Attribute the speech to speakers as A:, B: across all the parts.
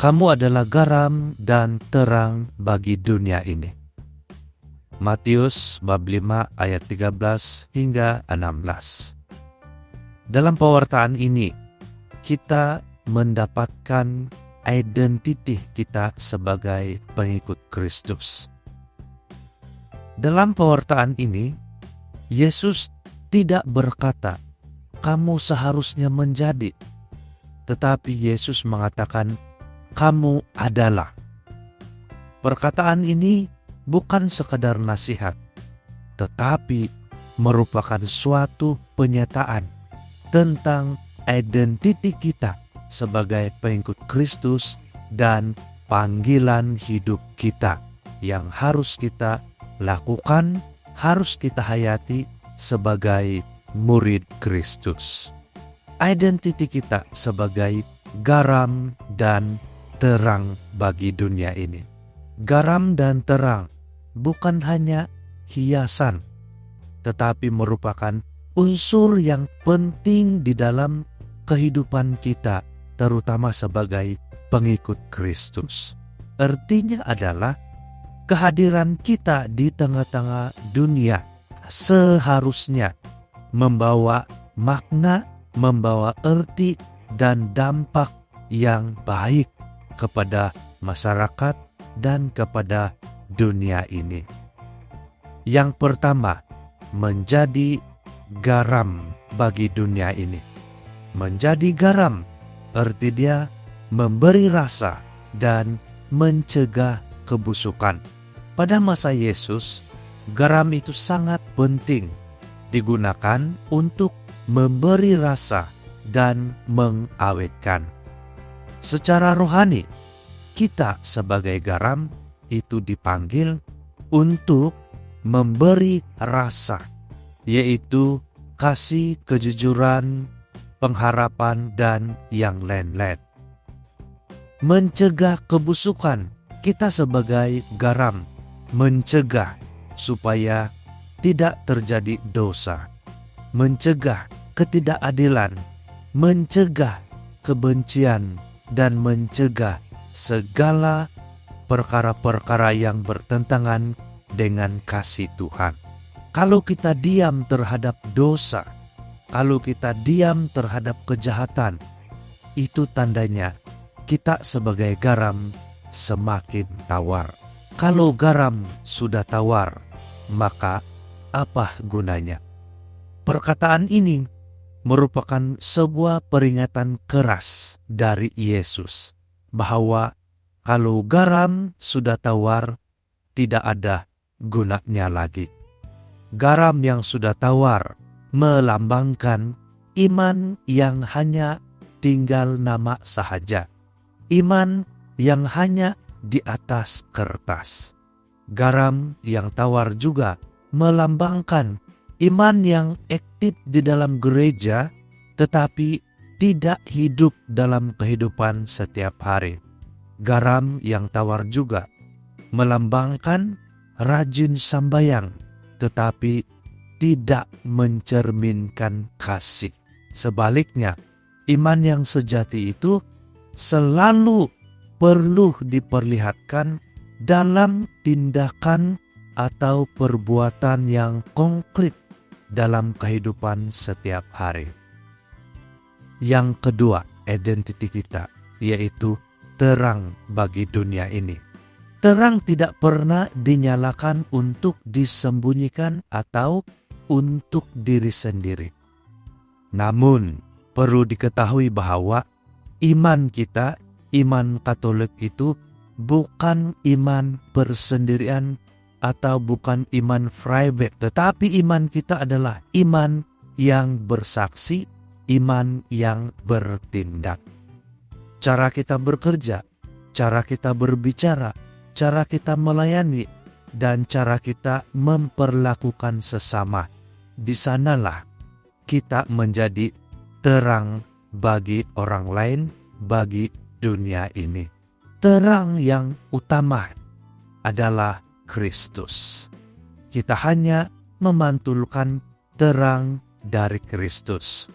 A: Kamu adalah garam dan terang bagi dunia ini. Matius bab 5 ayat 13 hingga 16. Dalam pewartaan ini, kita mendapatkan identiti kita sebagai pengikut Kristus. Dalam pewartaan ini, Yesus tidak berkata, "Kamu seharusnya menjadi," tetapi Yesus mengatakan, "Kamu adalah." Perkataan ini bukan sekadar nasihat, tetapi merupakan suatu penyataan tentang identiti kita sebagai pengikut Kristus dan panggilan hidup kita yang harus kita lakukan, harus kita hayati sebagai murid Kristus. Identiti kita sebagai garam dan terang bagi dunia ini. Garam dan terang bukan hanya hiasan, tetapi merupakan unsur yang penting di dalam kehidupan kita, terutama sebagai pengikut Kristus. Artinya adalah kehadiran kita di tengah-tengah dunia seharusnya membawa makna, membawa arti dan dampak yang baik kepada masyarakat dan kepada dunia ini. Yang pertama, menjadi garam bagi dunia ini. Menjadi garam, arti dia memberi rasa dan mencegah kebusukan. Pada masa Yesus, garam itu sangat penting digunakan untuk memberi rasa dan mengawetkan. Secara rohani, kita sebagai garam itu dipanggil untuk memberi rasa, yaitu kasih, kejujuran, pengharapan, dan yang lain-lain. Mencegah kebusukan, kita sebagai garam mencegah supaya tidak terjadi dosa, mencegah ketidakadilan, mencegah kebencian, dan mencegah segala perkara-perkara yang bertentangan dengan kasih Tuhan. Kalau kita diam terhadap dosa, kalau kita diam terhadap kejahatan, itu tandanya kita sebagai garam semakin tawar. Kalau garam sudah tawar, maka apa gunanya? Perkataan ini merupakan sebuah peringatan keras dari Yesus bahwa kalau garam sudah tawar, tidak ada gunanya lagi. Garam yang sudah tawar melambangkan iman yang hanya tinggal nama sahaja. Iman yang hanya di atas kertas. Garam yang tawar juga melambangkan iman yang aktif di dalam gereja, tetapi tidak hidup dalam kehidupan setiap hari. Garam yang tawar juga melambangkan rajin sambayang, tetapi tidak mencerminkan kasih. Sebaliknya, iman yang sejati itu selalu perlu diperlihatkan dalam tindakan atau perbuatan yang konkret dalam kehidupan setiap hari. Yang kedua, identiti kita, yaitu terang bagi dunia ini. Terang tidak pernah dinyalakan untuk disembunyikan atau untuk diri sendiri. Namun, perlu diketahui bahwa iman kita, iman Katolik itu bukan iman persendirian atau bukan iman private, tetapi iman kita adalah iman yang bersaksi, iman yang bertindak. Cara kita bekerja, cara kita berbicara, cara kita melayani, dan cara kita memperlakukan sesama. Di sanalah kita menjadi terang bagi orang lain, bagi dunia ini. Terang yang utama adalah Kristus. Kita hanya memantulkan terang dari Kristus.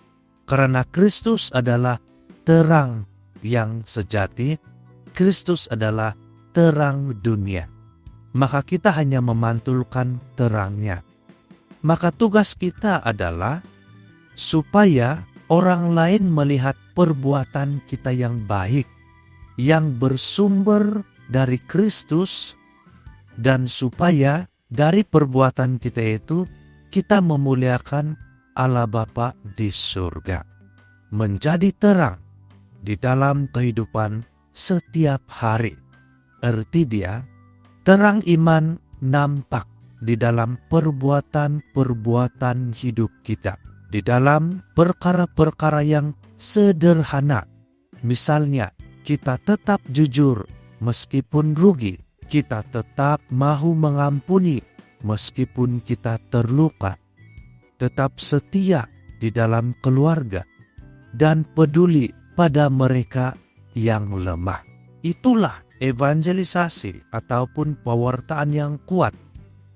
A: Karena Kristus adalah terang yang sejati, Kristus adalah terang dunia. Maka kita hanya memantulkan terangnya. Maka tugas kita adalah supaya orang lain melihat perbuatan kita yang baik, yang bersumber dari Kristus, dan supaya dari perbuatan kita itu kita memuliakan Allah Bapa di surga. Menjadi terang di dalam kehidupan setiap hari. Arti dia, terang iman nampak di dalam perbuatan-perbuatan hidup kita. Di dalam perkara-perkara yang sederhana. Misalnya, kita tetap jujur meskipun rugi. Kita tetap mahu mengampuni meskipun kita terluka. Tetap setia di dalam keluarga. Dan peduli pada mereka yang lemah. Itulah evangelisasi ataupun pewartaan yang kuat,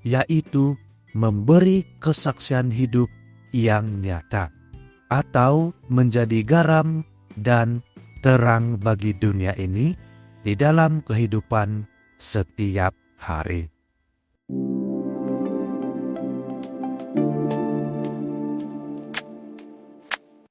A: yaitu memberi kesaksian hidup yang nyata, atau menjadi garam dan terang bagi dunia ini di dalam kehidupan setiap hari.